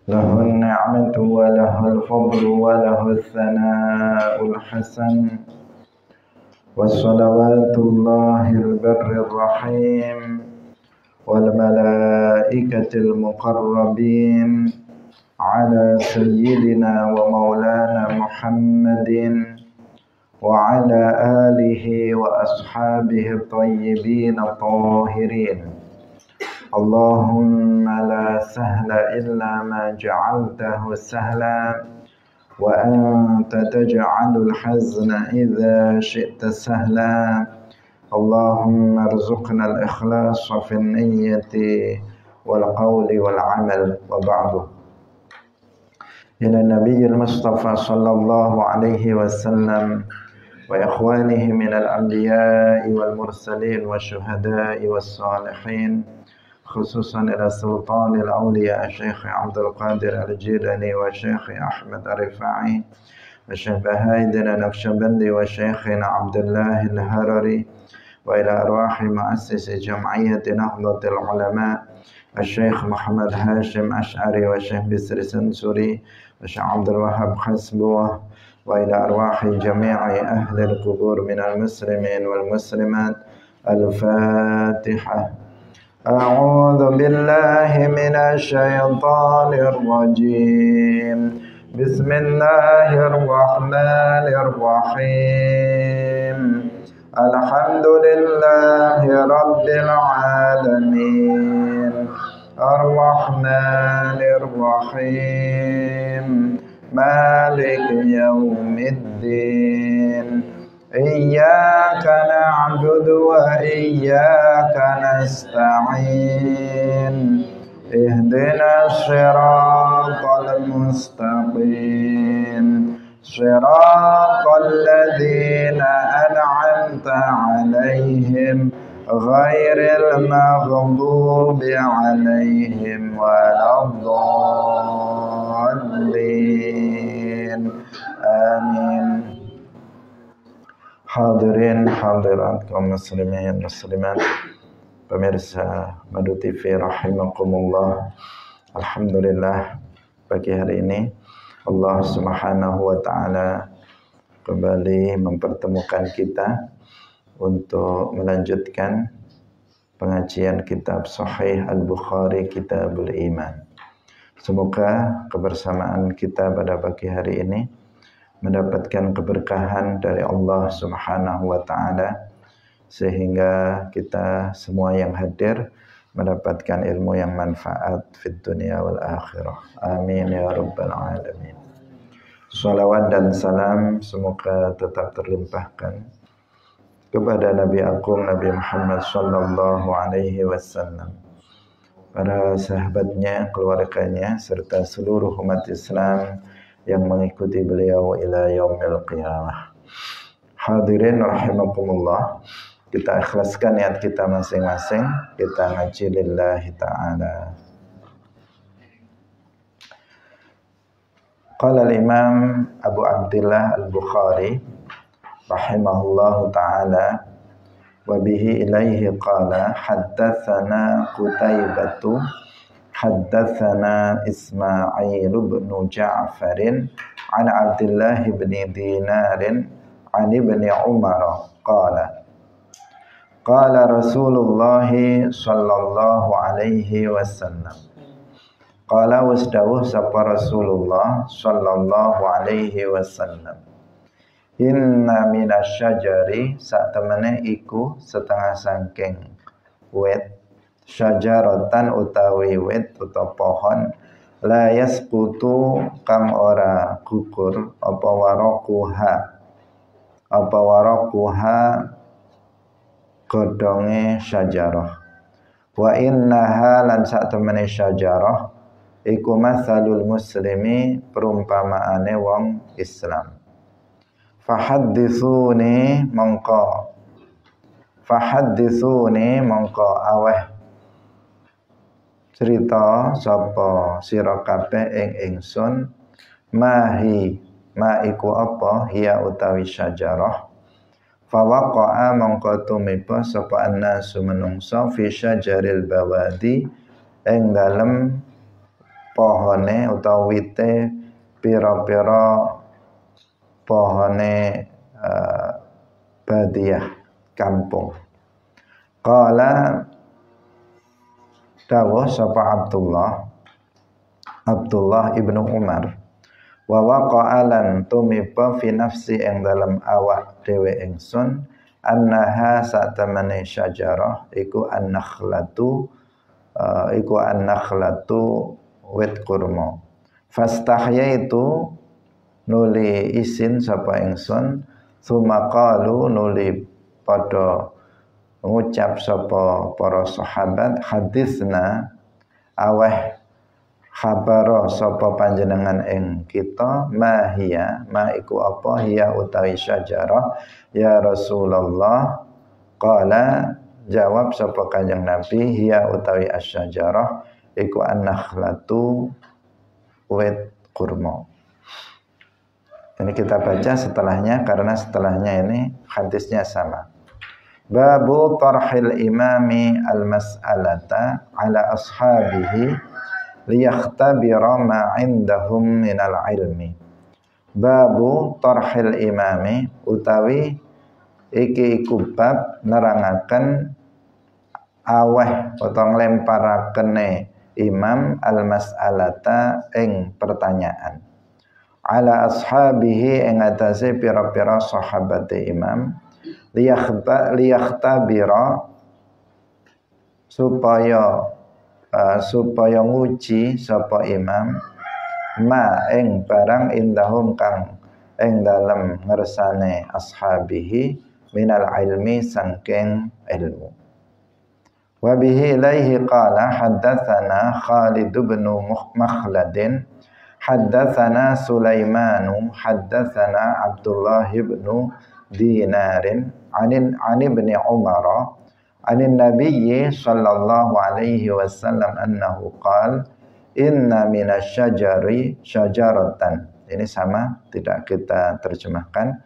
له النعمة وله الفضل وله الثناء الحسن وصلوات الله البر الرحيم والملائكة المقربين على سيدنا ومولانا محمد وعلى آله وأصحابه الطيبين الطاهرين. اللهم لا سهل إلا ما جعلته سهلا وأنت تجعل الحزن إذا شئت سهلا. اللهم ارزقنا الإخلاص في النية والقول والعمل. وبعد. إلى النبي المصطفى صلى الله عليه وسلم وإخوانه من الأنبياء والمرسلين والشهداء والصالحين، خصوصا إلى سلطان الأولياء الشيخ عبد القادر الجيلاني والشيخ أحمد الرفاعي والشيخ بهاء النقشبندي والشيخنا عبد الله الهرري، وإلى أرواح مؤسس جمعية نهضة العلماء الشيخ محمد هاشم أشعري والشيخ بسر سنسوري والشيخ عبد الوهاب حسبوه، وإلى أرواح جميع أهل القبور من المسلمين والمسلمات. الفاتحة. أعوذ بالله من الشيطان الرجيم. بسم الله الرحمن الرحيم. الحمد لله رب العالمين الرحمن الرحيم مالك يوم الدين إياك نعبد وإياك نستعين اهدنا الصراط المستقيم صراط الذين أنعمت عليهم غير المغضوب عليهم ولا الضالين. آمين. Hadirin hadirat kaum muslimin muslimat, pemirsa Madu TV rahimakumullah. Alhamdulillah, pagi hari ini Allah Subhanahu wa taala kembali mempertemukan kita untuk melanjutkan pengajian kitab Sahih Al-Bukhari Kitabul Iman. Semoga kebersamaan kita pada pagi hari ini mendapatkan keberkahan dari Allah Subhanahu wa taala, sehingga kita semua yang hadir mendapatkan ilmu yang manfaat fid dunya wal akhirah. Amin ya rabbal alamin. Salawat dan salam semoga tetap terlimpahkan kepada Nabi Agung Nabi Muhammad sallallahu alaihi wasallam, para sahabatnya, keluarganya, serta seluruh umat Islam yang mengikuti beliau ila yaumil qiyamah. Hadirin rahimakumullah, kita ikhlaskan niat kita masing-masing, kita ngaji lillahi ta'ala. Qala al-Imam Abu Abdillah Al-Bukhari rahimahullahu ta'ala wa bihi ilaihi qala haddatsana Qutaibatu haddatsana Ismail bin Ja'far an Abdullah bin Dinar an Ibn Umar qala qala Rasulullah sallallahu alaihi wasallam qala wasdawuh sapa Rasulullah sallallahu alaihi wasallam inna minasyajari sak temene iku setengah sangking wit syajaratan utawi wit utawa pohon la yasqutu kang ora gugur apa waraquha godhonge syajarah wa innaha lan sak temene syajarah iku matsalul muslimi perumpamaane wong Islam. Fahadditsuni mongko aweh cerita sapa sira kabeh ing ingsun ma iku apa hiya utawi syajarah Fawaqa'a mongko tumiba sapa annasu menungso fi syajaril bawadi ing dalem pohone utawa wite pira-pira pohone badiah kampung. Qala dawuh sapa Abdullah ibnu Umar, wa waqa'alan tumiba fi nafsi ing dalam awak dhewe ingsun annaha satamane syajarah iku an-nakhlatu wit kurma. Fastahyaitu nuli isin sapa ingsun, sumaqalu nuli padha ngucap sapa para sahabat, hadisna aweh khabara sapa panjenengan ing kita, ma iku apa hiya utawi syajarah ya Rasulullah. Qala jawab sapa kanjeng Nabi, hiya utawi asyajarah iku an-nakhlatu wit kurma. Ini kita baca setelahnya karena setelahnya ini hadisnya sama. Babu tarhil imami al-mas'alata ala ashabihi liyakhtabira ma indahum minal ilmi. Babu tarhil imami utawi iki iku bab nerangaken aweh utawa nglemparakene imam al-mas'alata ing pertanyaan ala ashabihi ing atase pira-pira sahabate imam liyakhtabira supaya nguji sapa imam ma ing barang indahum kang ing dalem ngersane ashabihi minal ilmi sangking ilmu. Wa bihi ilaihi qala haddatsana Khalid bin Makhladin haddatsana Sulaimanu haddatsana Abdullah bin Dinarin an ibn Umar anin nabiyyi sallallahu alaihi wasallam annahu qala inna minasyajari syajaratan. Ini sama, tidak kita terjemahkan.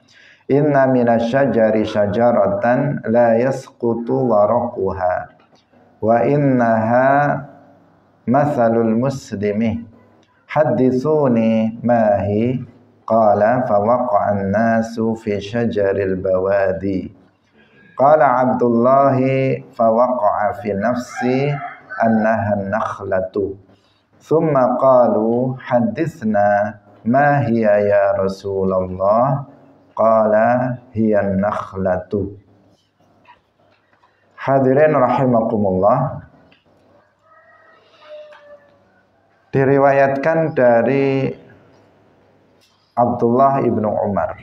Inna minasyajari syajaratan la yasqutu waraquha wa innaha mathalul muslimi hadithuni mahi qala fawaqa'an nasu fi syajaril bawadi qala Abdullah fawaqa'a fi nafsi annaha nakhlatu thumma qalu hadithna ma hiya ya Rasulullah qala hiya nakhlatu. Hadirin rahimakumullah, diriwayatkan dari Abdullah ibnu Umar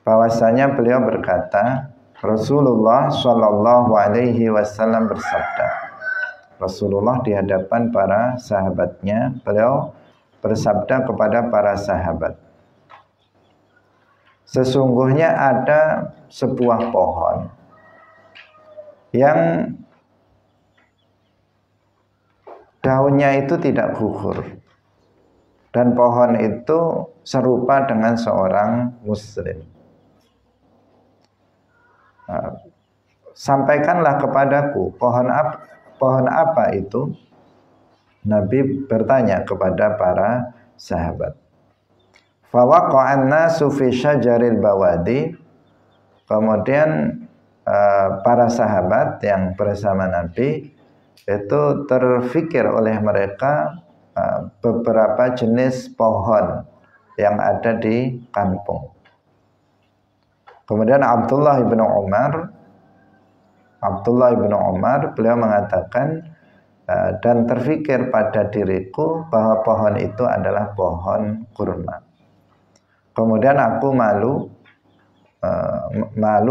bahwasanya beliau berkata, Rasulullah Shallallahu Alaihi Wasallam bersabda. Rasulullah di hadapan para sahabatnya, beliau bersabda kepada para sahabat, sesungguhnya ada sebuah pohon yang daunnya itu tidak gugur, dan pohon itu serupa dengan seorang muslim. Sampaikanlah kepadaku pohon apa itu? Nabi bertanya kepada para sahabat. Fawaqa'an nasu fi syajaril bawadi. Kemudian para sahabat yang bersama Nabi itu terfikir oleh mereka beberapa jenis pohon yang ada di kampung. Kemudian Abdullah bin Umar beliau mengatakan, dan terfikir pada diriku bahwa pohon itu adalah pohon kurma. Kemudian aku malu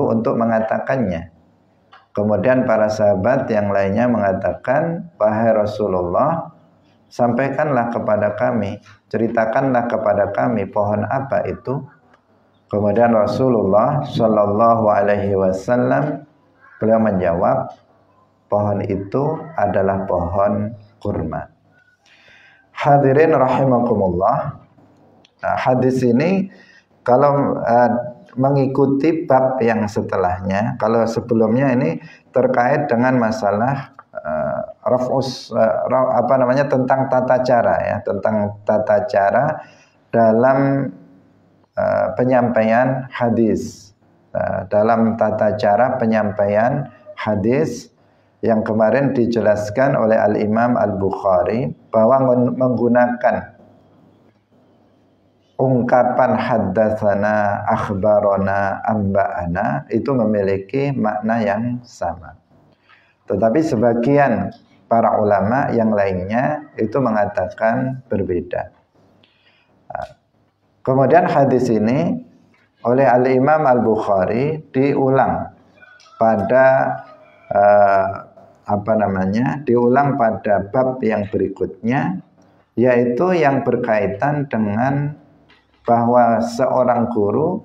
untuk mengatakannya. Kemudian para sahabat yang lainnya mengatakan, wahai Rasulullah, sampaikanlah kepada kami, ceritakanlah kepada kami pohon apa itu. Kemudian Rasulullah Shallallahu Alaihi Wasallam beliau menjawab, pohon itu adalah pohon kurma. Hadirin rahimakumullah, hadis ini kalau mengikuti bab yang setelahnya, kalau sebelumnya ini terkait dengan masalah tentang tata cara ya, tentang tata cara dalam penyampaian hadis. Dalam tata cara penyampaian hadis yang kemarin dijelaskan oleh Al-Imam Al-Bukhari bahwa menggunakan ungkapan haddatsana, akhbarana, amba'ana itu memiliki makna yang sama. Tetapi sebagian para ulama yang lainnya itu mengatakan berbeda. Kemudian hadis ini oleh Al-Imam Al-Bukhari diulang pada diulang pada bab yang berikutnya, yaitu yang berkaitan dengan bahwa seorang guru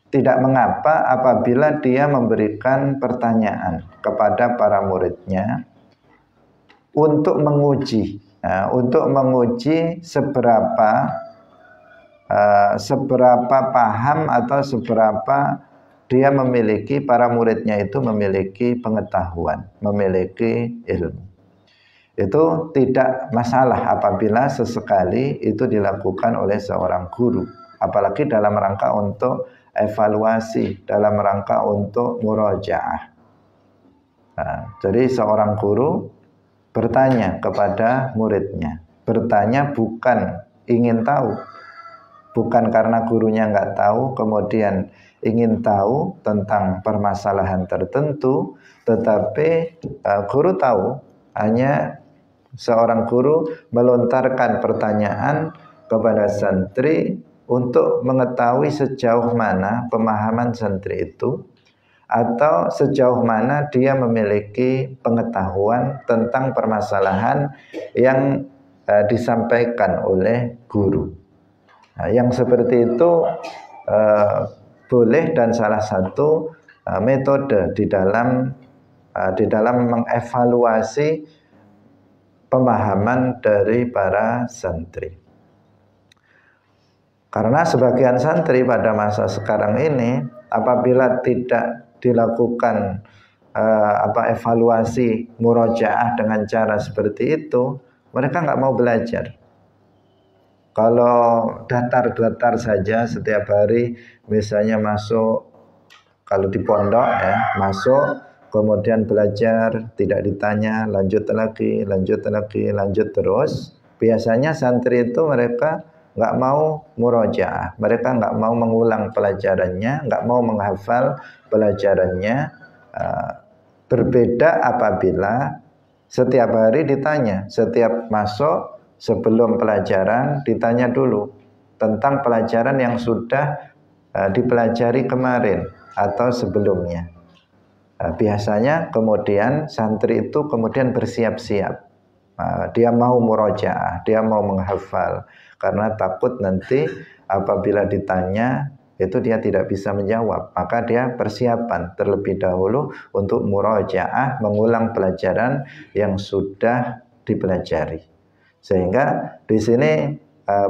tidak mengapa apabila dia memberikan pertanyaan kepada para muridnya untuk menguji seberapa paham atau seberapa dia memiliki, para muridnya itu memiliki pengetahuan, memiliki ilmu. Itu tidak masalah apabila sesekali itu dilakukan oleh seorang guru, apalagi dalam rangka untuk evaluasi, dalam rangka untuk murojaah. Jadi seorang guru bertanya kepada muridnya, bertanya bukan ingin tahu, bukan karena gurunya nggak tahu kemudian ingin tahu tentang permasalahan tertentu, tetapi guru tahu. Hanya seorang guru melontarkan pertanyaan kepada santri untuk mengetahui sejauh mana pemahaman santri itu, atau sejauh mana dia memiliki pengetahuan tentang permasalahan yang disampaikan oleh guru. Yang seperti itu boleh dan salah satu metode di dalam mengevaluasi pemahaman dari para santri. Karena sebagian santri pada masa sekarang ini apabila tidak dilakukan evaluasi murojaah dengan cara seperti itu, mereka nggak mau belajar. Kalau datar-datar saja setiap hari, misalnya masuk, kalau di pondok ya, masuk kemudian belajar, tidak ditanya, lanjut lagi, lanjut terus. Biasanya santri itu mereka nggak mau murojaah, mereka nggak mau mengulang pelajarannya, nggak mau menghafal pelajarannya. Berbeda apabila setiap hari ditanya, setiap masuk sebelum pelajaran ditanya dulu tentang pelajaran yang sudah dipelajari kemarin atau sebelumnya. Biasanya kemudian santri itu kemudian bersiap-siap. Dia mau murojaah, dia mau menghafal, karena takut nanti apabila ditanya itu dia tidak bisa menjawab. Maka dia persiapan terlebih dahulu untuk murojaah, mengulang pelajaran yang sudah dipelajari. Sehingga di sini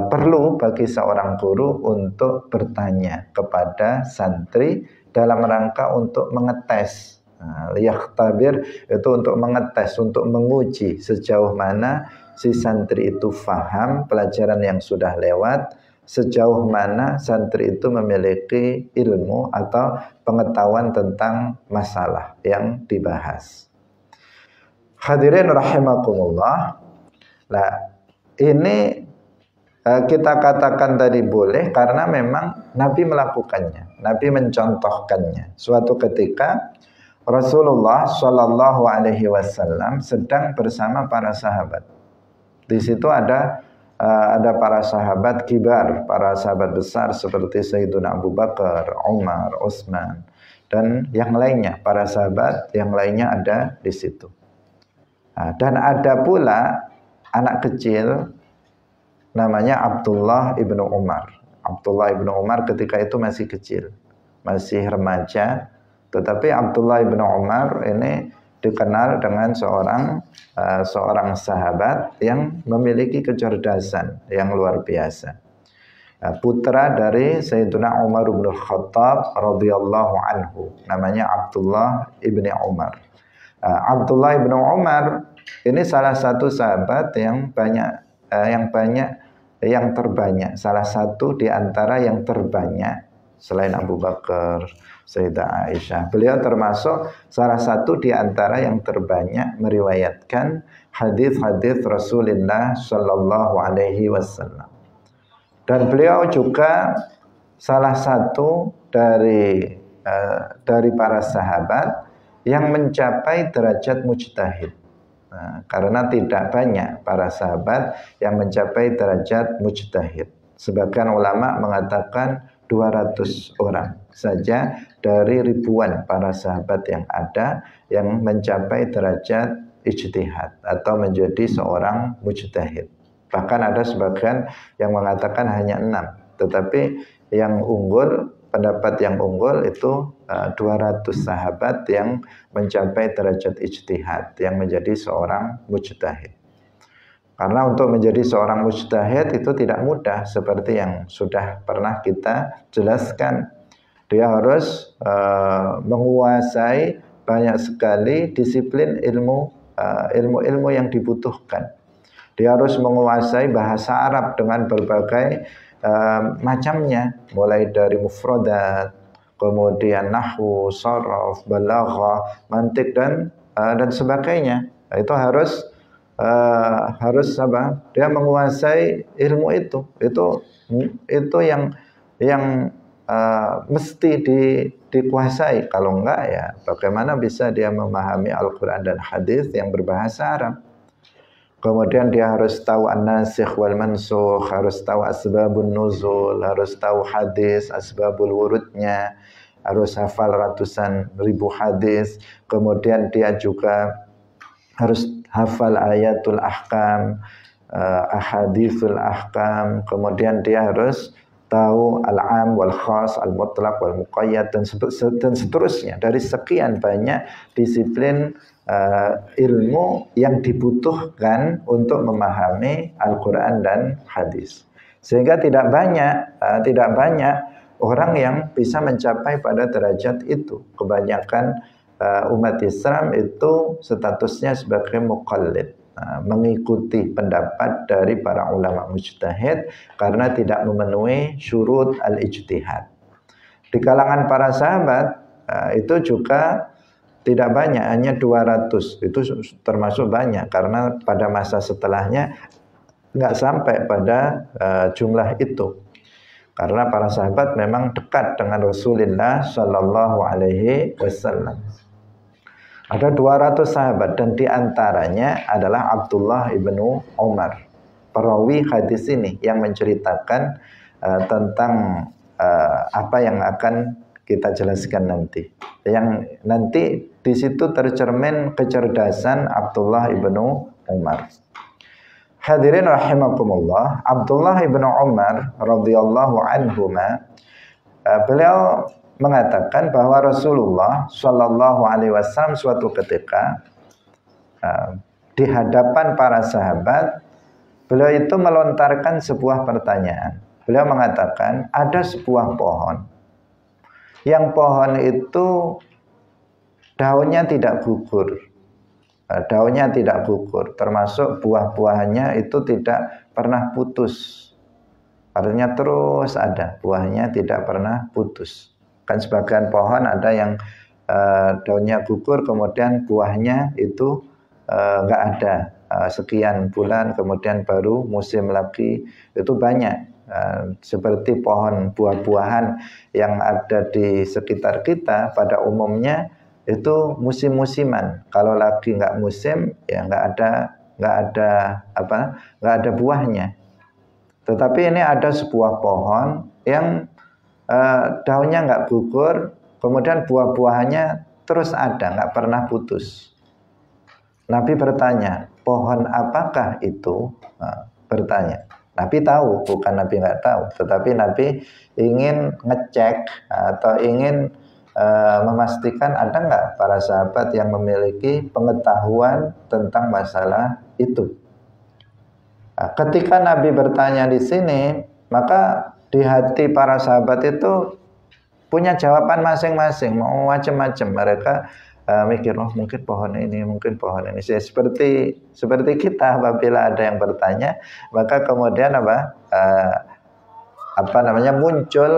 perlu bagi seorang guru untuk bertanya kepada santri dalam rangka untuk mengetes. Yakhtabir itu untuk mengetes, untuk menguji sejauh mana si santri itu faham pelajaran yang sudah lewat, sejauh mana santri itu memiliki ilmu atau pengetahuan tentang masalah yang dibahas. Hadirin rahimakumullah. Nah, ini kita katakan tadi boleh karena memang Nabi melakukannya, Nabi mencontohkannya. Suatu ketika Rasulullah Shallallahu Alaihi Wasallam sedang bersama para sahabat. Di situ ada para sahabat kibar, para sahabat besar seperti Sayyiduna Abu Bakar, Umar, Utsman, dan yang lainnya, para sahabat yang lainnya ada di situ. Dan ada pula anak kecil namanya Abdullah ibnu Umar. Abdullah ibnu Umar ketika itu masih kecil, masih remaja. Tetapi Abdullah ibnu Umar ini dikenal dengan seorang sahabat yang memiliki kecerdasan yang luar biasa. Putra dari Sayyidina Umar bin Khattab radhiyallahu anhu, namanya Abdullah ibni Umar. Abdullah bin Umar ini salah satu sahabat yang terbanyak, salah satu di antara yang terbanyak selain Abu Bakar, Sayyidah Aisyah. Beliau termasuk salah satu di antara yang terbanyak meriwayatkan hadis-hadis Rasulullah Shallallahu Alaihi Wasallam. Dan beliau juga salah satu dari para sahabat yang mencapai derajat mujtahid. Karena tidak banyak para sahabat yang mencapai derajat mujtahid. Sebagian ulama mengatakan 200 orang saja dari ribuan para sahabat yang ada yang mencapai derajat ijtihad atau menjadi seorang mujtahid. Bahkan ada sebagian yang mengatakan hanya 6, tetapi yang unggul, pendapat yang unggul itu 200 sahabat yang mencapai derajat ijtihad, yang menjadi seorang mujtahid. Karena untuk menjadi seorang mujtahid itu tidak mudah, seperti yang sudah pernah kita jelaskan. Dia harus menguasai banyak sekali disiplin ilmu yang dibutuhkan. Dia harus menguasai bahasa Arab dengan berbagai macamnya, mulai dari mufradat, kemudian nahwu, sharaf, balaghah, mantik dan sebagainya. Itu harus apa? Dia menguasai ilmu itu. Itu yang mesti dikuasai. Kalau enggak ya bagaimana bisa dia memahami Al-Qur'an dan hadis yang berbahasa Arab? Kemudian dia harus tahu an-nasikh wal mansukh, harus tahu asbabun nuzul, harus tahu hadis, asbabul wurudnya, harus hafal ratusan ribu hadis. Kemudian dia juga harus hafal ayatul ahkam, ahadithul ahkam. Kemudian dia harus tahu al-am wal khas, al-mutlaq wal muqayyad dan seterusnya. Dari sekian banyak disiplin ilmu yang dibutuhkan untuk memahami Al-Quran dan hadis. Sehingga tidak banyak orang yang bisa mencapai pada derajat itu. Kebanyakan umat Islam itu statusnya sebagai muqallid, mengikuti pendapat dari para ulama mujtahid karena tidak memenuhi syurut al-ijtihad. Di kalangan para sahabat itu juga tidak banyak, hanya 200. Itu termasuk banyak karena pada masa setelahnya nggak sampai pada jumlah itu. Karena para sahabat memang dekat dengan Rasulullah Shallallahu Alaihi Wasallam. Ada 200 sahabat dan diantaranya adalah Abdullah ibnu Umar, perawi hadis ini yang menceritakan tentang apa yang akan kita jelaskan nanti. Yang nanti di situ tercermin kecerdasan Abdullah ibnu Umar. Hadirin rahimakumullah, Abdullah ibnu Umar radhiyallahu anhuma, beliau mengatakan bahwa Rasulullah Shallallahu Alaihi Wasallam suatu ketika di hadapan para sahabat, beliau itu melontarkan sebuah pertanyaan. Beliau mengatakan ada sebuah pohon, yang pohon itu daunnya tidak gugur. Daunnya tidak gugur, termasuk buah-buahnya itu tidak pernah putus. Artinya terus ada, buahnya tidak pernah putus. Kan sebagian pohon ada yang daunnya gugur, kemudian buahnya itu nggak ada. Sekian bulan kemudian baru musim lagi, itu banyak. Seperti pohon buah-buahan yang ada di sekitar kita pada umumnya itu musim-musiman. Kalau lagi nggak musim ya nggak ada buahnya. Tetapi ini ada sebuah pohon yang daunnya nggak gugur, kemudian buah-buahannya terus ada, nggak pernah putus. Nabi bertanya, pohon apakah itu? Bertanya. Nabi tahu, bukan Nabi nggak tahu, tetapi Nabi ingin ngecek atau ingin memastikan ada nggak para sahabat yang memiliki pengetahuan tentang masalah itu. Ketika Nabi bertanya di sini, maka di hati para sahabat itu punya jawaban masing-masing, mau macam-macam. Mereka mikir, oh mungkin pohon ini, mungkin pohon ini. Seperti kita apabila ada yang bertanya, maka kemudian muncul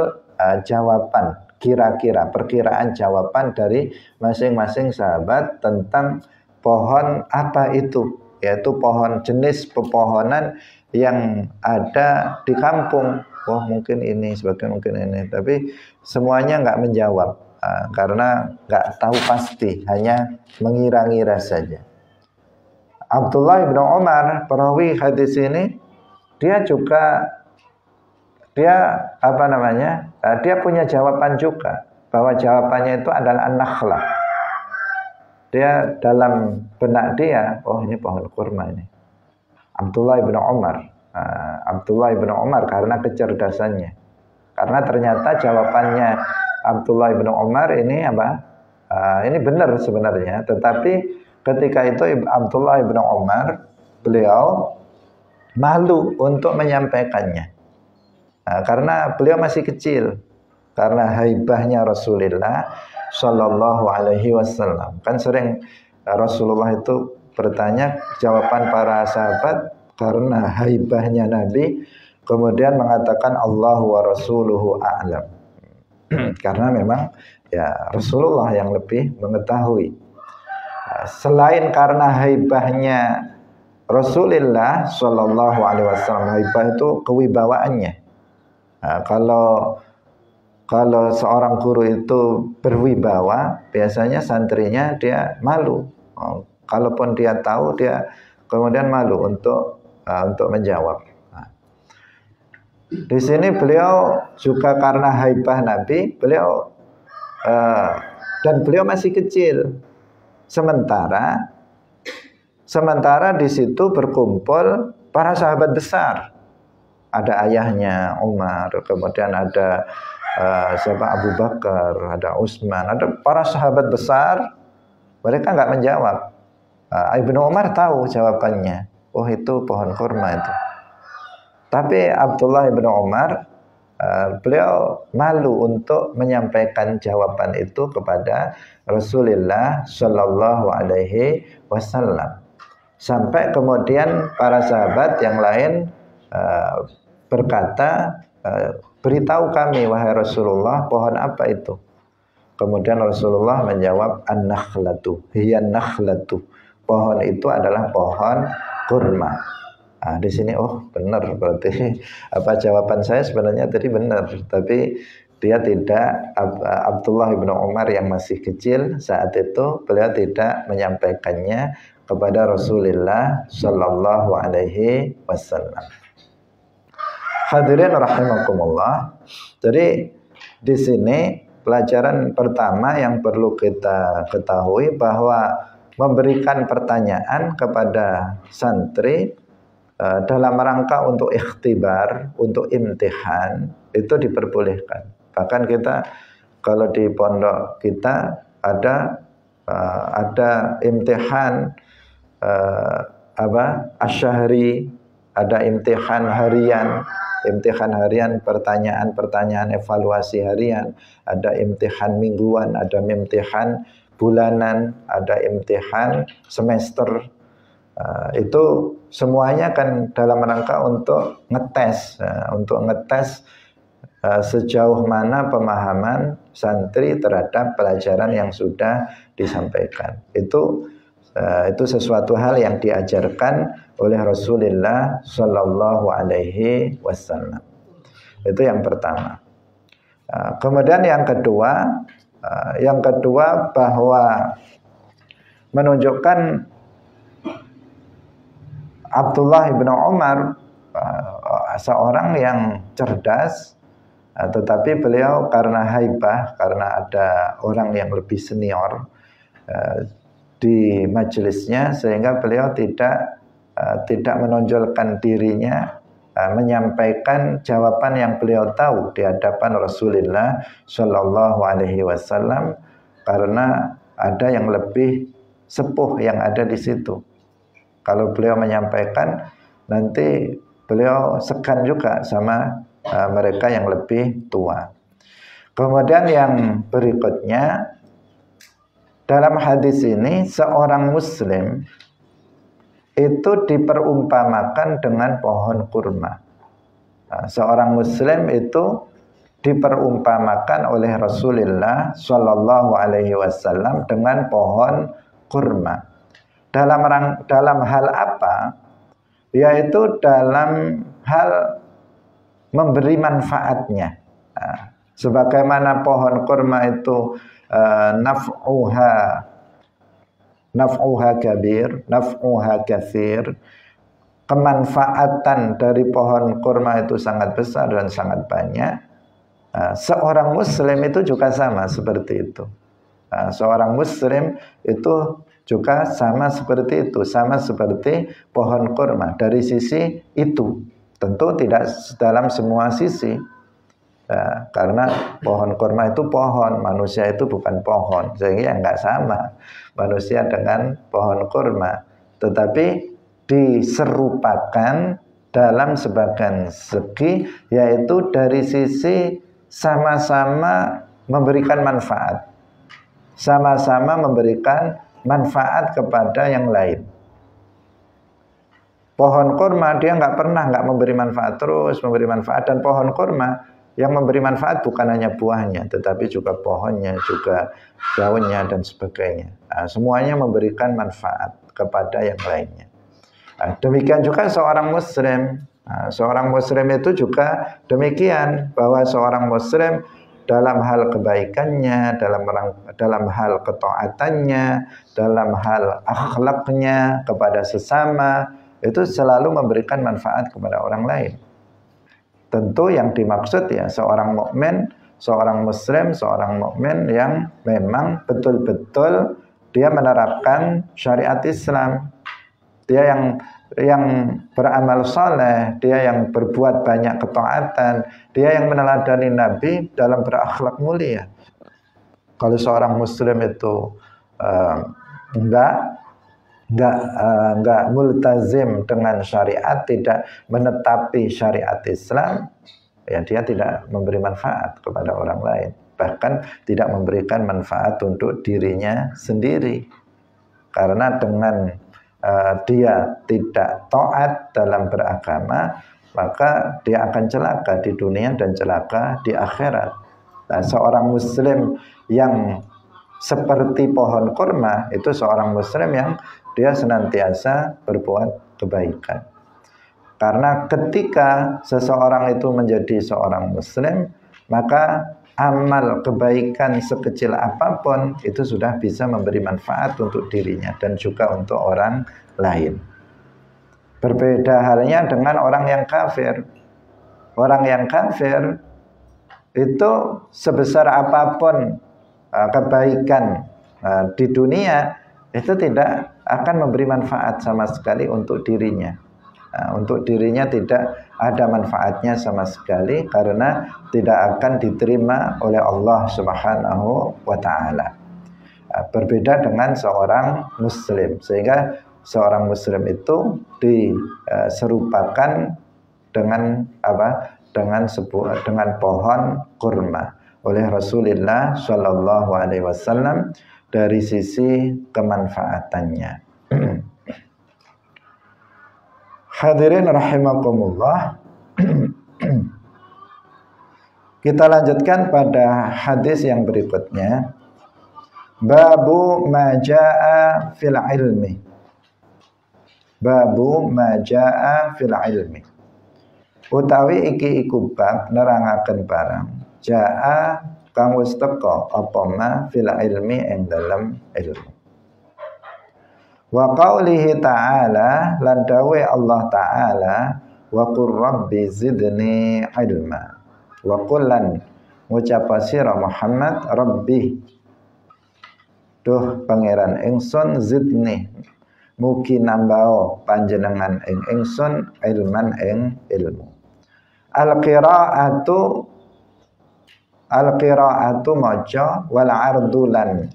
jawaban, kira-kira perkiraan jawaban dari masing-masing sahabat tentang pohon apa itu, yaitu pohon jenis pepohonan yang ada di kampung. Oh mungkin ini, sebagian mungkin ini, tapi semuanya nggak menjawab karena nggak tahu pasti, hanya mengira-ngira saja. Abdullah bin Umar, perawi hadis ini, dia dia punya jawaban juga, bahwa jawabannya itu adalah an-nakhlah. Dia dalam benak dia, oh ini pohon kurma ini. Abdullah bin Umar karena kecerdasannya. Karena ternyata jawabannya Abdullah bin Umar ini ini benar sebenarnya, tetapi ketika itu Abdullah bin Umar, beliau malu untuk menyampaikannya. Karena beliau masih kecil, karena haibahnya Rasulullah Shallallahu Alaihi Wasallam. Kan sering Rasulullah itu bertanya jawaban para sahabat karena haibahnya Nabi, kemudian mengatakan Allahu wa Rasuluhu a'lam. Karena memang ya Rasulullah yang lebih mengetahui. Selain karena haibahnya Rasulullah Shallallahu Alaihi Wasallam, haibah itu kewibawaannya. Kalau seorang guru itu berwibawa, biasanya santrinya dia malu. Kalaupun dia tahu, dia kemudian malu untuk menjawab. Di sini beliau juga karena haibah Nabi, dan beliau masih kecil. Sementara di situ berkumpul para sahabat besar. Ada ayahnya Umar, kemudian ada Abu Bakar, ada Utsman, ada para sahabat besar. Mereka nggak menjawab. Ibnu Umar tahu jawabannya. Oh itu pohon kurma itu. Tapi Abdullah ibnu Umar, beliau malu untuk menyampaikan jawaban itu kepada Rasulullah Shallallahu Alaihi Wasallam. Sampai kemudian para sahabat yang lain berkata, beritahu kami wahai Rasulullah, pohon apa itu? Kemudian Rasulullah menjawab, an-nakhlatu, hiya nakhlatu. Pohon itu adalah pohon kurma. Di sini benar, berarti jawaban saya sebenarnya tadi benar, tapi dia tidak, Abdullah bin Umar yang masih kecil saat itu, beliau tidak menyampaikannya kepada Rasulullah Shallallahu Alaihi Wasallam. Hadirin rahimakumullah. Jadi di sini pelajaran pertama yang perlu kita ketahui bahwa memberikan pertanyaan kepada santri dalam rangka untuk ikhtibar, untuk imtihan, itu diperbolehkan. Bahkan kita kalau di pondok kita ada imtihan asyhari, ada imtihan harian, pertanyaan evaluasi harian, ada imtihan mingguan, ada imtihan bulanan, ada imtihan semester. Itu semuanya kan dalam rangka untuk ngetes sejauh mana pemahaman santri terhadap pelajaran yang sudah disampaikan. Itu sesuatu hal yang diajarkan oleh Rasulullah Shallallahu Alaihi Wasallam. Itu yang pertama. Kemudian yang kedua bahwa menunjukkan Abdullah bin Umar seorang yang cerdas, tetapi beliau karena haibah, karena ada orang yang lebih senior di majelisnya, sehingga beliau tidak menonjolkan dirinya, menyampaikan jawaban yang beliau tahu di hadapan Rasulullah Shallallahu Alaihi Wasallam, karena ada yang lebih sepuh yang ada di situ. Kalau beliau menyampaikan, nanti beliau segan juga sama mereka yang lebih tua. Kemudian yang berikutnya, dalam hadis ini seorang muslim itu diperumpamakan dengan pohon kurma. Nah, seorang muslim itu diperumpamakan oleh Rasulullah Shallallahu Alaihi Wasallam dengan pohon kurma. Dalam hal apa? Yaitu dalam hal memberi manfaatnya. Nah, sebagaimana pohon kurma itu naf'uha kabir, naf'uha katsir. Kemanfaatan dari pohon kurma itu sangat besar dan sangat banyak. Seorang muslim itu juga sama seperti itu. Seorang muslim itu juga sama seperti itu, sama seperti pohon kurma. Dari sisi itu, tentu tidak dalam semua sisi. Karena pohon kurma itu pohon, manusia itu bukan pohon, sehingga nggak sama manusia dengan pohon kurma. Tetapi diserupakan dalam sebagian segi, yaitu dari sisi sama-sama memberikan manfaat, sama-sama memberikan manfaat kepada yang lain. Pohon kurma dia nggak pernah nggak memberi manfaat, terus memberi manfaat. Dan pohon kurma yang memberi manfaat bukan hanya buahnya, tetapi juga pohonnya, juga daunnya dan sebagainya. Semuanya memberikan manfaat kepada yang lainnya. Demikian juga seorang muslim. Seorang muslim itu juga demikian, bahwa seorang muslim dalam hal kebaikannya, dalam hal ketaatannya, dalam hal akhlaknya kepada sesama, itu selalu memberikan manfaat kepada orang lain. Tentu yang dimaksud ya seorang mukmin, seorang muslim, seorang mukmin yang memang betul-betul dia menerapkan syariat Islam. Dia yang beramal saleh, dia yang berbuat banyak ketaatan, dia yang meneladani Nabi dalam berakhlak mulia. Kalau seorang muslim itu enggak multazim dengan syariat, tidak menetapi syariat Islam, ya dia tidak memberi manfaat kepada orang lain, bahkan tidak memberikan manfaat untuk dirinya sendiri. Karena dengan dia tidak taat dalam beragama, maka dia akan celaka di dunia dan celaka di akhirat. Nah, seorang muslim yang seperti pohon kurma itu seorang muslim yang dia senantiasa berbuat kebaikan. Karena ketika seseorang itu menjadi seorang muslim, maka amal kebaikan sekecil apapun itu sudah bisa memberi manfaat untuk dirinya dan juga untuk orang lain. Berbeda halnya dengan orang yang kafir. Orang yang kafir itu sebesar apapun kebaikan di dunia itu tidak akan memberi manfaat sama sekali untuk dirinya. Untuk dirinya tidak ada manfaatnya sama sekali, karena tidak akan diterima oleh Allah Subhanahu wa Ta'ala. Berbeda dengan seorang muslim, sehingga seorang muslim itu diserupakan dengan apa? Dengan pohon kurma oleh Rasulullah Shallallahu Alaihi Wasallam dari sisi kemanfaatannya. Hadirin rahimakumullah. Kita lanjutkan pada hadis yang berikutnya. Babu majaa fil ilmi. Babu majaa fil ilmi. Utawi iki iku bab nerangaken barang. Jaa kang wis teka apa ma fil ilmi ing dalam ilmu. Wa qaulihi ta'ala, lan dawe Allah ta'ala, wa qur rabbi zidni ilma. Wa qullan ngucapa sira Muhammad, rabbi duh pangeran ingsun, zidni mugi nambao panjenengan ing ingsun ilman ing ilmu. Al-qira'atu maca wal ardulan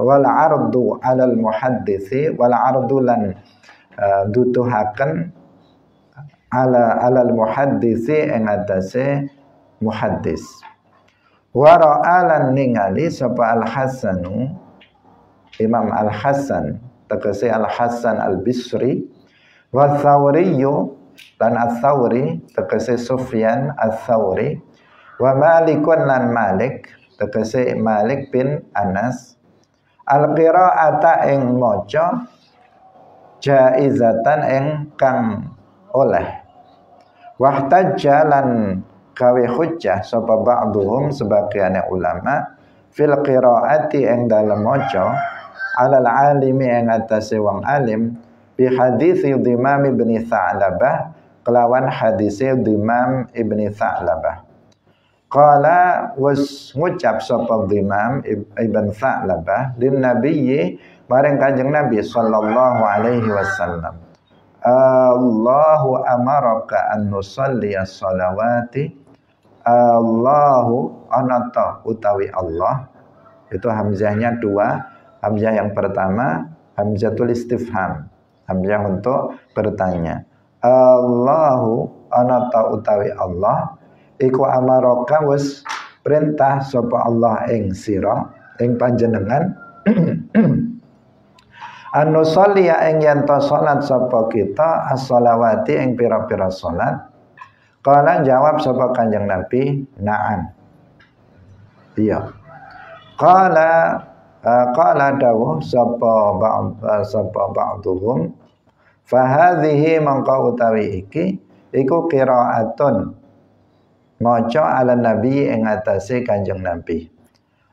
wal ardu alal muhaddisi wal ardu lan dutuhaken alal muhaddisi ing atase muhaddis. Wa ra'alan ningali sapa Al-Hasanu Imam Al-Hasan tegese Al-Hasan Al-Bisri wa Tsauriyu lan Ats-Tsauri tegese Sufyan Ats-Tsauri wa Malikun lan Malik tegese Malik bin Anas al-qira'ata ing maca jaizatan ing kang oleh wahtajja lan gawe hujjah sapa ba'dhum sebagian ulama fil qiraati ing dalem maca alal alimi ing atase wong alim bi hadis Dimam ibn Tha'labah kelawan hadis Dimam ibn Tha'labah qala was ngucap sapa Dimam ibn Tha'labah lin nabiyyi maring Kanjeng Nabi sallallahu alaihi wasallam Allahu amaraka an nusalli as-salawati Allahu anata utawi Allah itu hamzahnya dua. Hamzah yang pertama hamzatul istifham, hamzah untuk bertanya. Allahu anata utawi Allah iku amaraka wis perintah sapa Allah ing sira ing panjenengan an-nusalli ing yen ta salat sapa kita as-salawati ing pira-pira salat. Qala jawab sapa Kanjeng Nabi, na'am. Iya. Qala dawuh sapa ba'dhum fa hadhihi mangka utawi iki iku qiraatun maca ala nabi ing atase Kanjeng Nabi.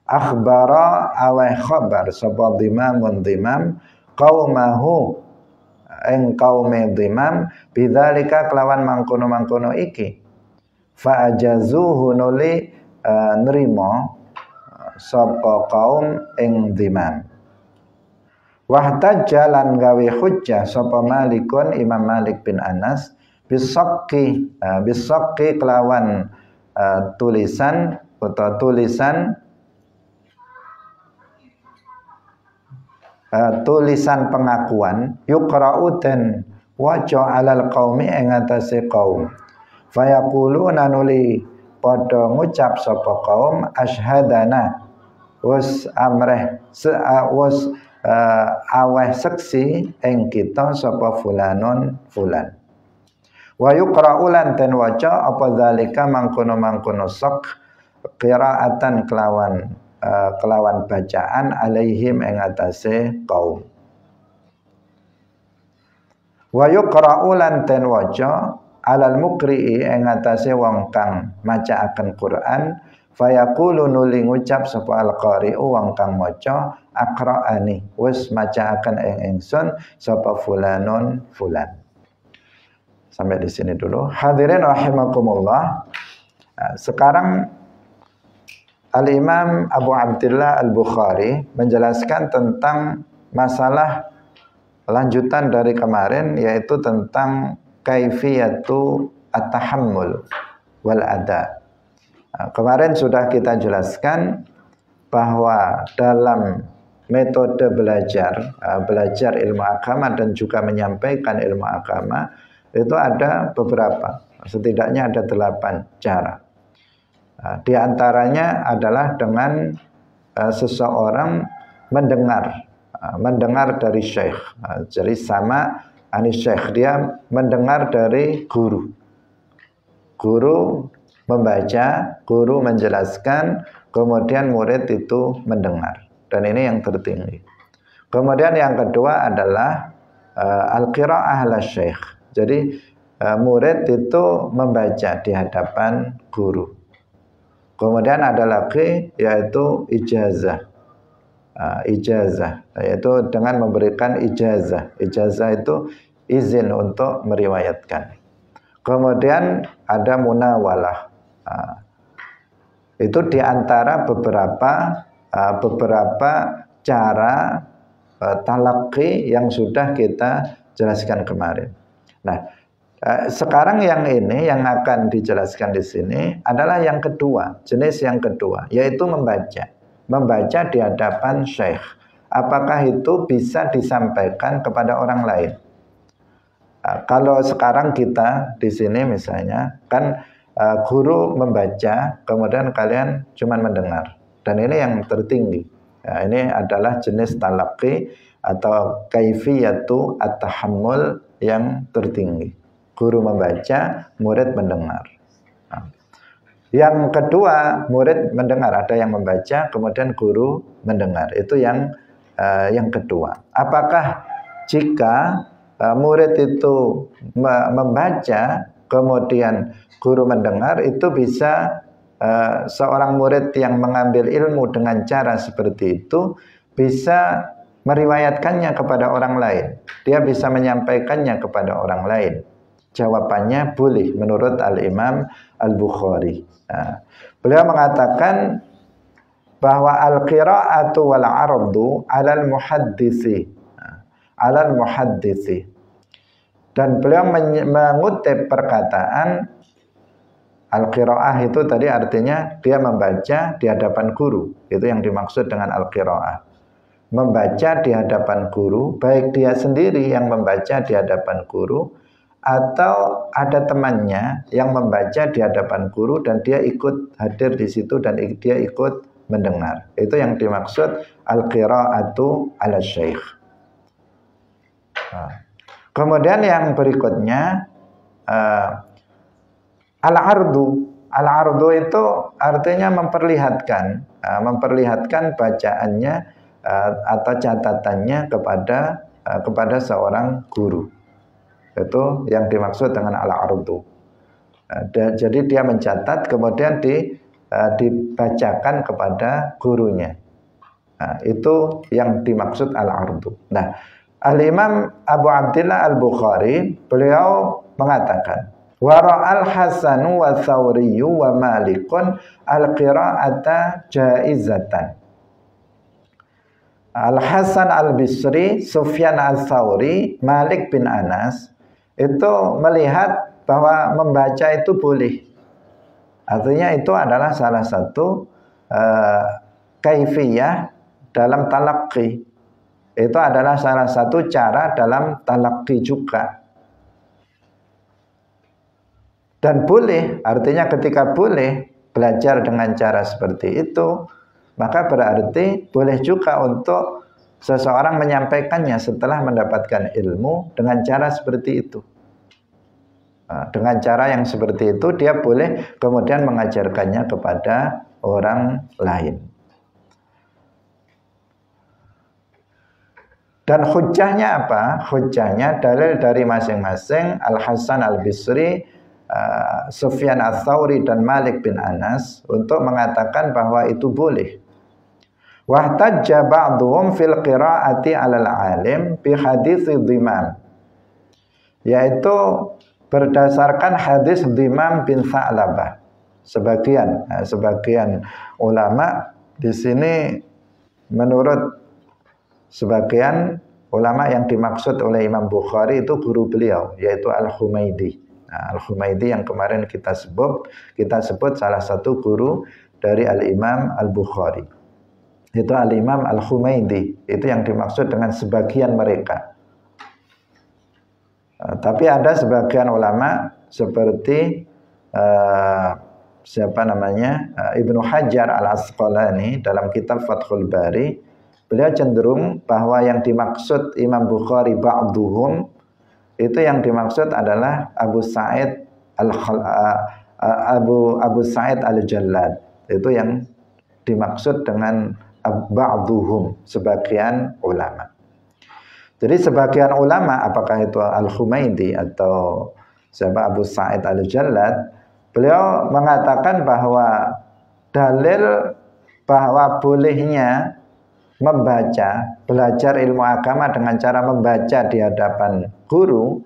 Akhbara awai khabar sapa Dimam qaumahu ing kaume Dimam bidzalika kelawan mangkono-mangkono iki fa ajazuhu nuli nrimo sapa kaum ing Dimam wahtajja lan gawe hujjah sapa Malikun Imam Malik bin Anas bisaqi kelawan tulisan atau tulisan pengakuan yuqra'u dan waca alal qaumi ing atase kaum fayaquluna nuli padha ngucap sapa kaum asyhadana was amreh was aweh seksi ing kita sapa fulanun fulan wa yuqra'u lan den waca apa zalika mangkono-mangkono sak qiraatan kelawan bacaan alaihim ing atase kaum wa yuqra'u lan den waca alal mukri'i ing atase wong kang macaaken Quran fayaqulu nuli ngucap sapa al-qari'u wong kang maca aqra'ani wis macaaken ing ingsun sapa fulanun fulan. Sampai di sini dulu. Hadirin rahimakumullah. Sekarang Al-Imam Abu Abdillah Al-Bukhari menjelaskan tentang masalah lanjutan dari kemarin, yaitu tentang kaifiyatu at-tahammul wal ada. Kemarin sudah kita jelaskan bahwa dalam metode belajar ilmu agama dan juga menyampaikan ilmu agama itu ada beberapa, setidaknya ada 8 cara. Di antaranya adalah dengan seseorang mendengar dari syekh. Jadi sama anis syekh, dia mendengar dari guru. Guru membaca, guru menjelaskan, kemudian murid itu mendengar. Dan ini yang tertinggi. Kemudian yang kedua adalah al-qira'ah ala syekh. Jadi murid itu membaca di hadapan guru. Kemudian ada lagi yaitu ijazah. Ijazah yaitu dengan memberikan ijazah. Ijazah itu izin untuk meriwayatkan. Kemudian ada munawalah. Itu diantara beberapa cara talaqi yang sudah kita jelaskan kemarin. Nah, sekarang yang ini yang akan dijelaskan di sini adalah yang kedua, jenis yang kedua, yaitu membaca di hadapan syekh. Apakah itu bisa disampaikan kepada orang lain? Kalau sekarang kita di sini misalnya kan guru membaca, kemudian kalian cuma mendengar. Dan ini yang tertinggi. Nah, ini adalah jenis talaqi atau kaifiyatu at-tahammul yang tertinggi. Guru membaca, murid mendengar. Nah, yang kedua, murid mendengar, ada yang membaca, kemudian guru mendengar. Itu yang kedua. Apakah jika murid itu membaca, kemudian guru mendengar, itu bisa seorang murid yang mengambil ilmu dengan cara seperti itu bisa meriwayatkannya kepada orang lain. Dia bisa menyampaikannya kepada orang lain. Jawabannya boleh menurut Al-Imam Al-Bukhari. Nah, beliau mengatakan bahwa al-qira'atu wal 'ardu 'alal muhadditsi. Alal muhadditsi. Dan beliau mengutip perkataan al-qira'ah itu tadi artinya dia membaca di hadapan guru. Itu yang dimaksud dengan al-qira'ah. Membaca di hadapan guru, baik dia sendiri yang membaca di hadapan guru atau ada temannya yang membaca di hadapan guru dan dia ikut hadir di situ dan dia ikut mendengar. Itu yang dimaksud al-qira'atu 'ala syekh. Kemudian yang berikutnya al-ardu. Al-ardu itu artinya memperlihatkan bacaannya atau catatannya kepada seorang guru. Itu yang dimaksud dengan al-ardu. Jadi dia mencatat kemudian dibacakan kepada gurunya. Nah, itu yang dimaksud al-ardu. Nah, Al-Imam Abu Abdillah Al-Bukhari beliau mengatakan wara'al Hasanu wa Thawriyu wa Malikun al-qira'ata jaizatan. Al-Hasan Al-Bisri, Sufyan Al-Thawri, Malik bin Anas itu melihat bahwa membaca itu boleh. Artinya itu adalah salah satu kaifiyah dalam talaqi. Itu adalah salah satu cara dalam talaqi juga. Dan boleh, artinya ketika boleh belajar dengan cara seperti itu, maka berarti boleh juga untuk seseorang menyampaikannya setelah mendapatkan ilmu dengan cara seperti itu. Nah, dengan cara yang seperti itu dia boleh kemudian mengajarkannya kepada orang lain. Dan hujjahnya apa? Hujjahnya dalil dari masing-masing Al-Hasan Al-Bisri, Sufyan Ats-Tsauri dan Malik bin Anas untuk mengatakan bahwa itu boleh. Wahtajja ba'dhum fil qira'ati 'alal 'alim bi hadits Dhimam. Yaitu berdasarkan hadis Dhimam bin Tha'labah. Sebagian ulama di sini menurut sebagian ulama yang dimaksud oleh Imam Bukhari itu guru beliau, yaitu Al-Humaidi. Nah, Al-Humaidi yang kemarin kita sebut salah satu guru dari Al-Imam Al-Bukhari. Itu Al-Imam Al-Humaidi. Itu yang dimaksud dengan sebagian mereka. Tapi ada sebagian ulama seperti Ibnu Hajar Al-Asqalani dalam kitab Fathul Bari. Beliau cenderung bahwa yang dimaksud Imam Bukhari ba'duhum itu yang dimaksud adalah Abu Sa'id Al-Jallad. Itu yang dimaksud dengan ba'duhum, sebagian ulama. Jadi sebagian ulama, apakah itu Al-Humaidi atau Abu Sa'id Al-Jallad, beliau mengatakan bahwa dalil bahwa bolehnya membaca, belajar ilmu agama dengan cara membaca di hadapan guru,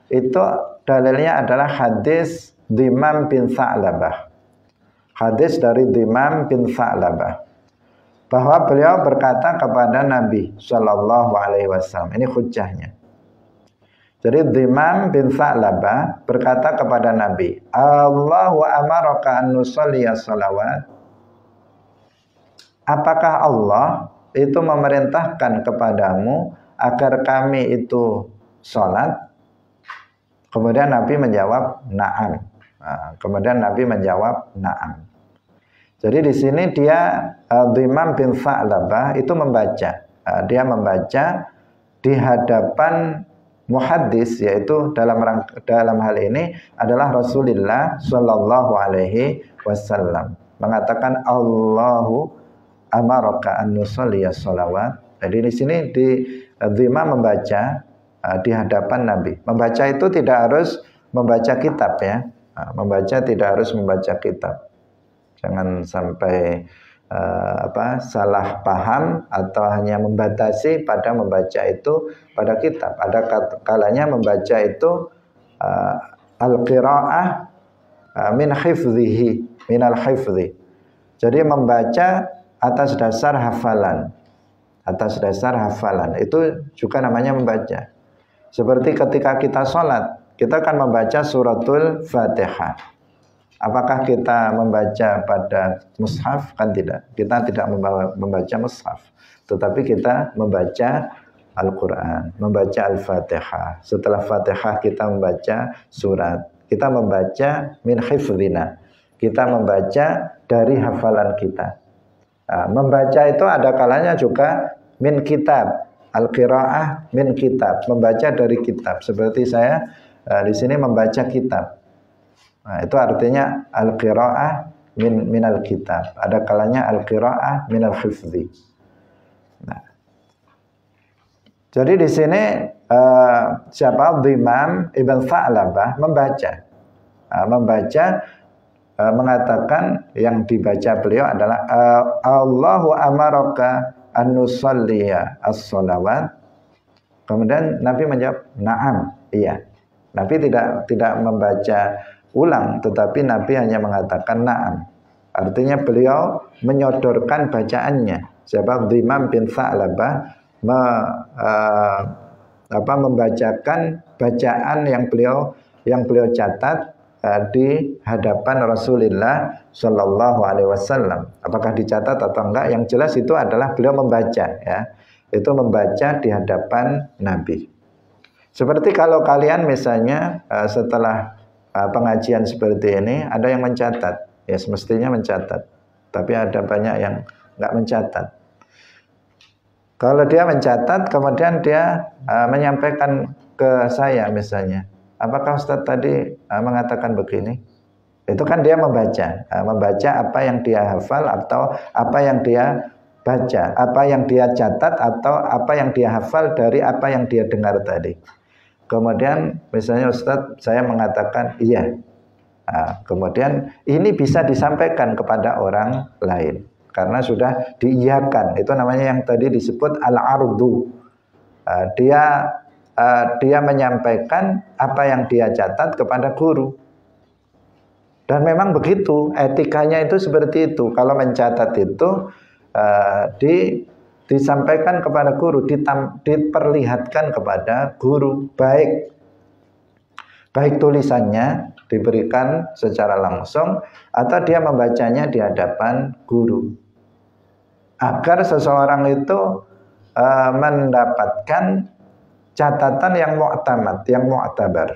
itu dalilnya adalah hadis Dhimam bin Tha'labah. Hadis dari Dhimam bin Tha'labah, bahwa beliau berkata kepada Nabi Shallallahu Alaihi Wasallam. Ini hujjahnya. Jadi Dhimam bin Tha'labah berkata kepada Nabi, Allahu amaraka an nusalliya salawat. Apakah Allah itu memerintahkan kepadamu agar kami itu sholat? Kemudian Nabi menjawab, na'am. Nah, kemudian Nabi menjawab na'am. Jadi di sini dia Dhimam bin Tha'labah itu membaca. Dia membaca di hadapan muhaddis, yaitu dalam hal ini adalah Rasulullah Shallallahu Alaihi Wasallam, mengatakan Allahu amaraka an nusalliya sholawat. Jadi di sini Dhimam membaca di hadapan Nabi. Membaca itu tidak harus membaca kitab ya. Membaca tidak harus membaca kitab. Jangan sampai salah paham atau hanya membatasi pada membaca itu pada kitab. Ada kalanya membaca itu al-qiraah min hifdhihi, minal hifdhi. Jadi membaca atas dasar hafalan. Atas dasar hafalan itu juga namanya membaca. Seperti ketika kita sholat, kita kan membaca suratul Fatihah. Apakah kita membaca pada mushaf? Kan tidak. Kita tidak membaca mushaf, tetapi kita membaca Al-Quran, membaca Al-Fatihah. Setelah Fatihah kita membaca surat. Kita membaca min hifdhina. Kita membaca dari hafalan kita. Membaca itu ada kalanya juga min kitab. Al-qiraah min kitab. Membaca dari kitab. Seperti saya di sini membaca kitab. Nah, itu artinya al-qiraah minal kitab. Ada kalanya al-qiraah minal hifdhi. Nah, jadi di sini siapa Dhimam ibn Tha'labah membaca mengatakan yang dibaca beliau adalah Allahu amaraka an nusalliya as-sholawat. Kemudian Nabi menjawab na'am, iya. Nabi tidak membaca ulang, tetapi Nabi hanya mengatakan na'am. Artinya beliau menyodorkan bacaannya. Siapa Dhimam bin Tha'labah membacakan bacaan yang beliau catat di hadapan Rasulullah Shallallahu Alaihi Wasallam. Apakah dicatat atau enggak? Yang jelas itu adalah beliau membaca, ya. Itu membaca di hadapan Nabi. Seperti kalau kalian misalnya setelah pengajian seperti ini ada yang mencatat, ya semestinya mencatat, tapi ada banyak yang nggak mencatat. Kalau dia mencatat kemudian dia menyampaikan ke saya misalnya, apakah Ustadz tadi mengatakan begini? Itu kan dia membaca apa yang dia hafal atau apa yang dia baca, apa yang dia catat atau apa yang dia hafal dari apa yang dia dengar tadi. Kemudian misalnya Ustadz saya mengatakan iya. Nah, kemudian ini bisa disampaikan kepada orang lain karena sudah diiyakan. Itu namanya yang tadi disebut al-ardu. Dia menyampaikan apa yang dia catat kepada guru. Dan memang begitu, etikanya itu seperti itu. Kalau mencatat itu disampaikan kepada guru, diperlihatkan kepada guru, baik tulisannya diberikan secara langsung atau dia membacanya di hadapan guru, agar seseorang itu mendapatkan catatan yang mu'tamad, yang mu'tabar.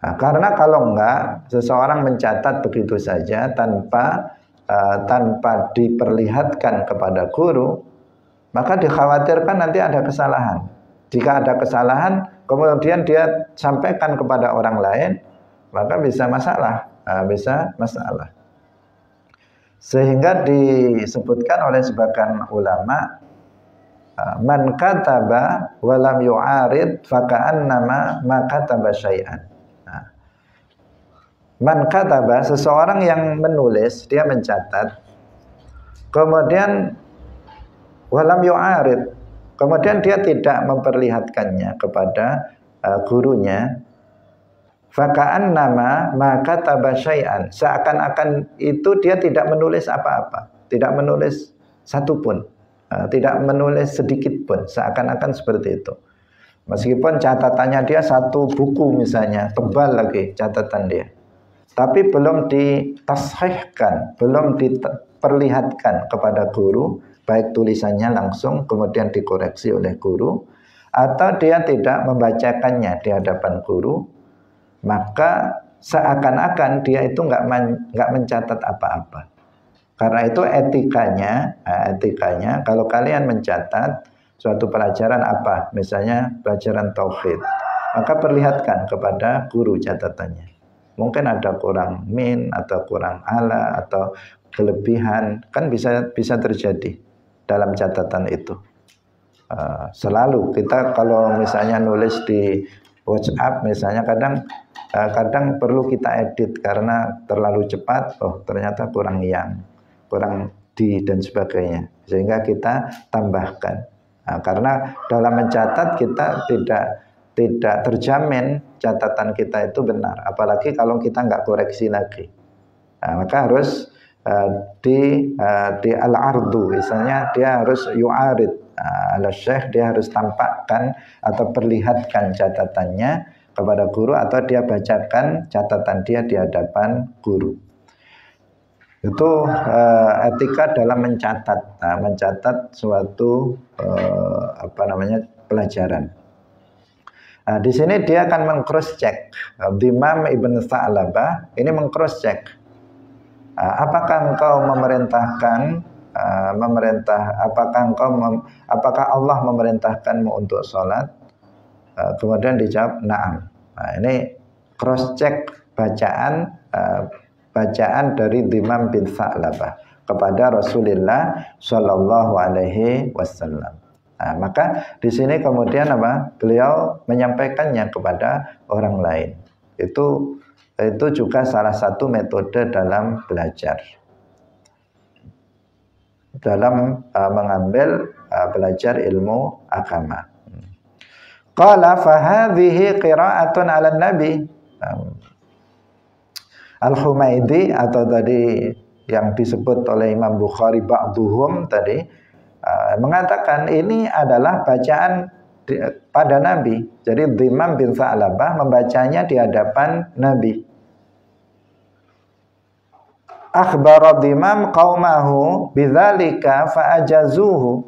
Nah, karena kalau enggak, seseorang mencatat begitu saja tanpa diperlihatkan kepada guru, maka dikhawatirkan nanti ada kesalahan. Jika ada kesalahan, kemudian dia sampaikan kepada orang lain, maka bisa masalah. Sehingga disebutkan oleh sebagian ulama, man kataba wa lam yu'arid faka'annama ma kataba syai'an. Man kataba, seseorang yang menulis, dia mencatat, kemudian walam yu'arid, kemudian dia tidak memperlihatkannya kepada gurunya, faka'annama ma kataba syai'an, seakan-akan itu dia tidak menulis apa-apa, tidak menulis satupun, tidak menulis sedikit pun, seakan-akan seperti itu. Meskipun catatannya dia satu buku misalnya, tebal lagi catatan dia, tapi belum ditashihkan, belum diperlihatkan kepada guru, baik tulisannya langsung kemudian dikoreksi oleh guru, atau dia tidak membacakannya di hadapan guru, maka seakan-akan dia itu nggak mencatat apa-apa. Karena itu etikanya kalau kalian mencatat suatu pelajaran apa, misalnya pelajaran tauhid, maka perlihatkan kepada guru catatannya. Mungkin ada kurang min atau kurang ala atau kelebihan, kan bisa terjadi dalam catatan itu. Selalu kita kalau misalnya nulis di WhatsApp misalnya kadang perlu kita edit karena terlalu cepat, ternyata kurang di dan sebagainya, sehingga kita tambahkan. Karena dalam mencatat kita tidak terjamin catatan kita itu benar, apalagi kalau kita nggak koreksi lagi. Maka harus di al-ardu, misalnya dia harus yu'arid ala syekh, dia harus tampakkan atau perlihatkan catatannya kepada guru, atau dia bacakan catatan dia di hadapan guru. Itu etika dalam mencatat suatu pelajaran. Di sini dia akan meng-cross check. Imam Ibn Tha'labah ini meng-cross check. Apakah engkau apakah Allah memerintahkanmu untuk sholat? Kemudian dijawab na'am. Ini cross check bacaan dari Imam bin Tha'labah kepada Rasulullah Shallallahu Alaihi Wasallam. Maka di sini kemudian beliau menyampaikannya kepada orang lain. Itu juga salah satu metode dalam belajar, dalam mengambil belajar ilmu agama. Qala fa hadhihi qira'atun 'ala nabi. Al-Humaidi atau tadi yang disebut oleh Imam Bukhari ba'duhum tadi mengatakan ini adalah bacaan pada Nabi. Jadi Imam bin Tha'labah membacanya di hadapan Nabi. Akhbara Imam qaumahu bidzalika fa'ajazuhu.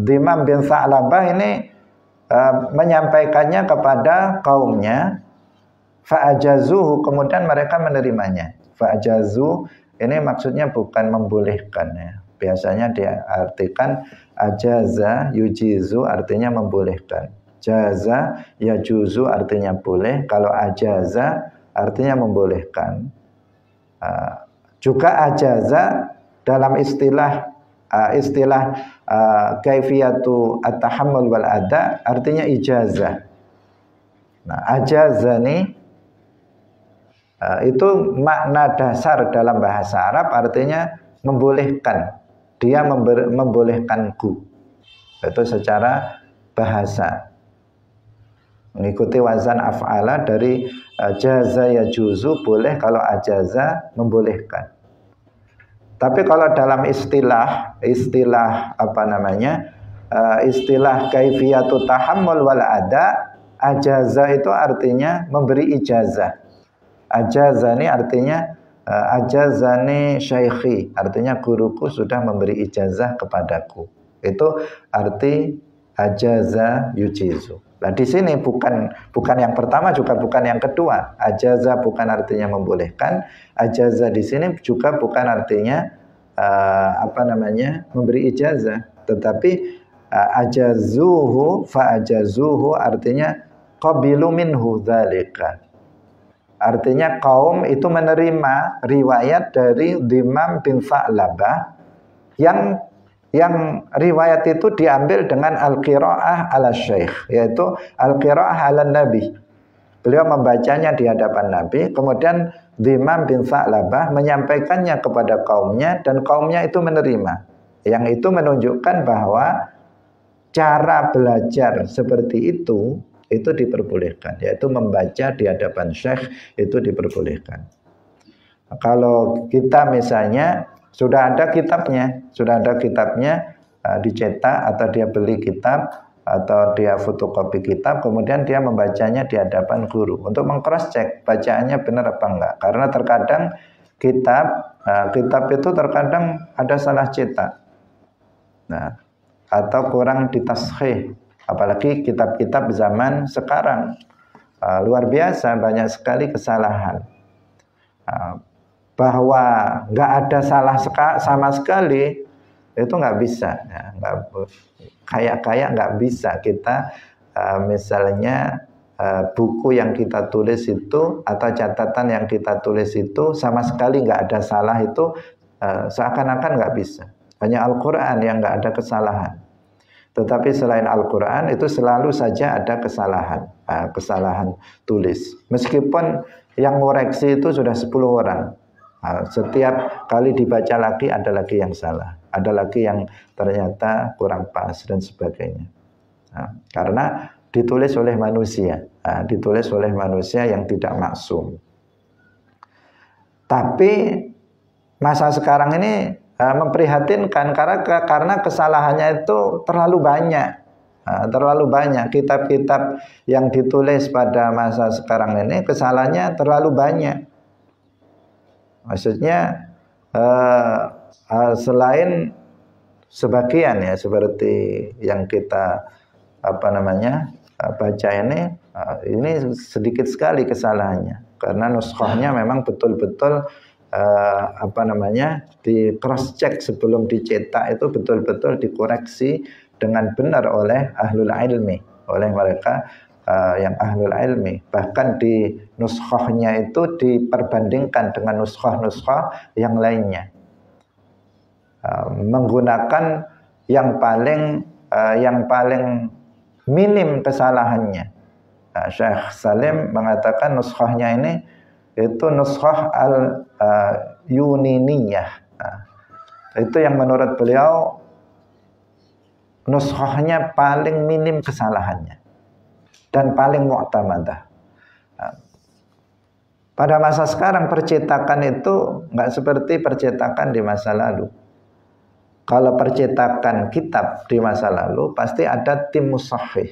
Imam bin Tha'labah ini menyampaikannya kepada kaumnya, fa'ajazuhu, kemudian mereka menerimanya. Fa'ajazu ini maksudnya bukan membolehkan ya. Biasanya dia artikan ajaza yujizu, artinya membolehkan. Jaza yajuzu artinya boleh. Kalau ajaza artinya membolehkan. Juga ajaza dalam istilah kaifiyatu at-tahammul wal ada artinya ijazah. Nah, ajaza nih itu makna dasar dalam bahasa Arab artinya membolehkan. Dia membolehkanku. Itu secara bahasa. Mengikuti wazan af'ala dari jaza yajuzu boleh, kalau ajaza membolehkan. Tapi kalau dalam istilah kaifiyatu tahammul wal ada, ajaza itu artinya memberi ijazah. Ajaza ini artinya ajazani syaikhi, artinya guruku sudah memberi ijazah kepadaku. Itu arti ajaza yujizu. Nah, di sini bukan yang pertama, juga bukan yang kedua. Ajaza bukan artinya membolehkan. Ajaza di sini juga bukan artinya memberi ijazah, tetapi ajazuhu fa'ajazuhu artinya qabilu minhu dzalika. Artinya kaum itu menerima riwayat dari Imam bin Tha'labah yang riwayat itu diambil dengan al-qira'ah ala syekh, yaitu al-qira'ah ala nabi. Beliau membacanya di hadapan Nabi, kemudian Imam bin Tha'labah menyampaikannya kepada kaumnya dan kaumnya itu menerima. Yang itu menunjukkan bahwa cara belajar seperti itu diperbolehkan, yaitu membaca di hadapan syekh itu diperbolehkan. Kalau kita misalnya sudah ada kitabnya dicetak, atau dia beli kitab atau dia fotokopi kitab, kemudian dia membacanya di hadapan guru untuk meng-cross check bacaannya benar apa enggak. Karena terkadang kitab itu terkadang ada salah cetak. Nah, atau kurang ditashih. Apalagi kitab-kitab zaman sekarang luar biasa, banyak sekali kesalahan. Bahwa nggak ada salah sama sekali itu nggak bisa, ya, kayak nggak bisa kita misalnya buku yang kita tulis itu atau catatan yang kita tulis itu sama sekali nggak ada salah, itu seakan-akan nggak bisa. Hanya Al-Quran yang nggak ada kesalahan. Tetapi selain Al-Quran itu selalu saja ada kesalahan, kesalahan tulis. Meskipun yang koreksi itu sudah 10 orang. Setiap kali dibaca lagi ada lagi yang salah, ada lagi yang ternyata kurang pas dan sebagainya. Karena ditulis oleh manusia, ditulis oleh manusia yang tidak maksum. Tapi masa sekarang ini memprihatinkan karena kesalahannya itu terlalu banyak. Terlalu banyak kitab-kitab yang ditulis pada masa sekarang ini kesalahannya terlalu banyak. Maksudnya selain sebagian ya seperti yang kita baca ini sedikit sekali kesalahannya karena nuskhahnya memang betul-betul di cross check sebelum dicetak, itu betul-betul dikoreksi dengan benar oleh ahlul ilmi, oleh mereka yang ahlul ilmi. Bahkan di nuskhahnya itu diperbandingkan dengan nuskhah-nuskhah yang lainnya, menggunakan yang paling minim kesalahannya. Syekh Salim mengatakan nuskhahnya ini itu nuskhah al-Yuniniyah. Itu yang menurut beliau nuskhahnya paling minim kesalahannya dan paling mu'tamadah. Pada masa sekarang percetakan itu nggak seperti percetakan di masa lalu. Kalau percetakan kitab di masa lalu pasti ada tim musahih.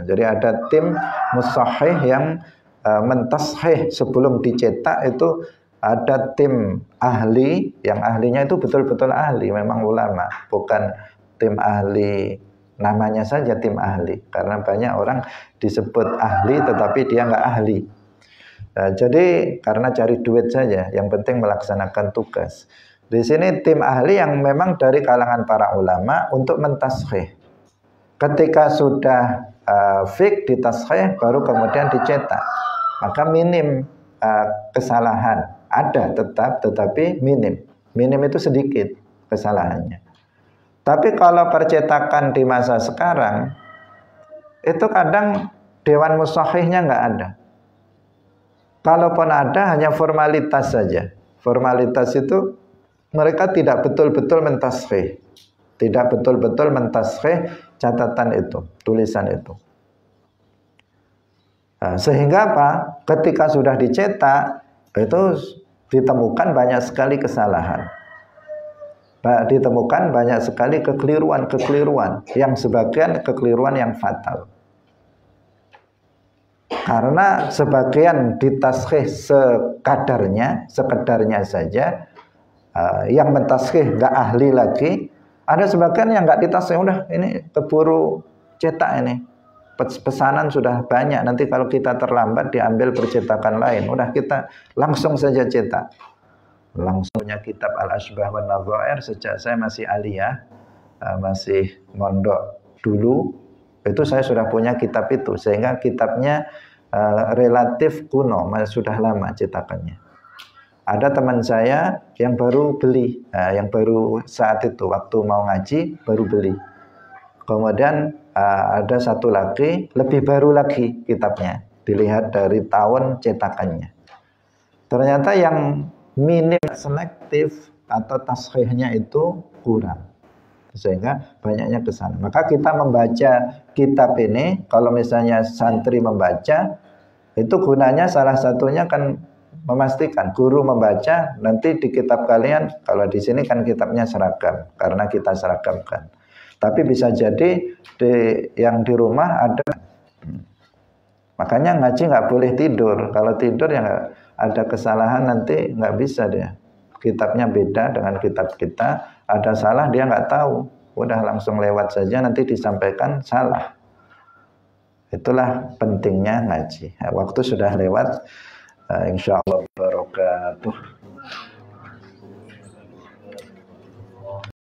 Jadi ada tim musahih yang mentashih sebelum dicetak, itu ada tim ahli, yang ahlinya itu betul-betul ahli, memang ulama, bukan tim ahli namanya saja tim ahli, karena banyak orang disebut ahli tetapi dia nggak ahli. Jadi karena cari duit saja, yang penting melaksanakan tugas. Di sini tim ahli yang memang dari kalangan para ulama untuk mentashih. Ketika sudah fik ditashih baru kemudian dicetak, maka minim kesalahan. Ada tetapi minim. Minim itu sedikit kesalahannya. Tapi kalau percetakan di masa sekarang itu kadang dewan musahihnya nggak ada. Kalaupun ada hanya formalitas saja. Formalitas itu mereka tidak betul-betul mentashih. Tidak betul-betul mentashih catatan itu, tulisan itu. Sehingga apa? Ketika sudah dicetak itu ditemukan banyak sekali kesalahan. Ditemukan banyak sekali kekeliruan yang sebagian kekeliruan yang fatal. Karena sebagian ditashih sekedarnya saja, yang mentashih nggak ahli lagi. Ada sebagian yang nggak ditashih, udah ini keburu cetak ini. Pesanan sudah banyak, nanti kalau kita terlambat diambil percetakan lain. Udah kita langsung saja cetak. Langsung punya kitab Al-Ashbah wa Nadhair sejak saya masih aliyah, masih mondok dulu, itu saya sudah punya kitab itu, sehingga kitabnya relatif kuno, sudah lama cetakannya. Ada teman saya yang baru beli, yang baru saat itu waktu mau ngaji baru beli. Kemudian ada satu lagi lebih baru lagi kitabnya, dilihat dari tahun cetakannya. Ternyata yang minim selektif atau tashihnya itu kurang, sehingga banyaknya kesana. Maka kita membaca kitab ini, kalau misalnya santri membaca, itu gunanya salah satunya kan memastikan guru membaca, nanti di kitab kalian, kalau di sini kan kitabnya seragam, karena kita seragamkan. Tapi bisa jadi yang di rumah ada. Makanya ngaji nggak boleh tidur. Kalau tidur ya nggak, ada kesalahan nanti nggak bisa dia. Kitabnya beda dengan kitab kita, ada salah dia nggak tahu. Udah langsung lewat saja, nanti disampaikan salah. Itulah pentingnya ngaji. Waktu sudah lewat. Insya Allah barakatuh.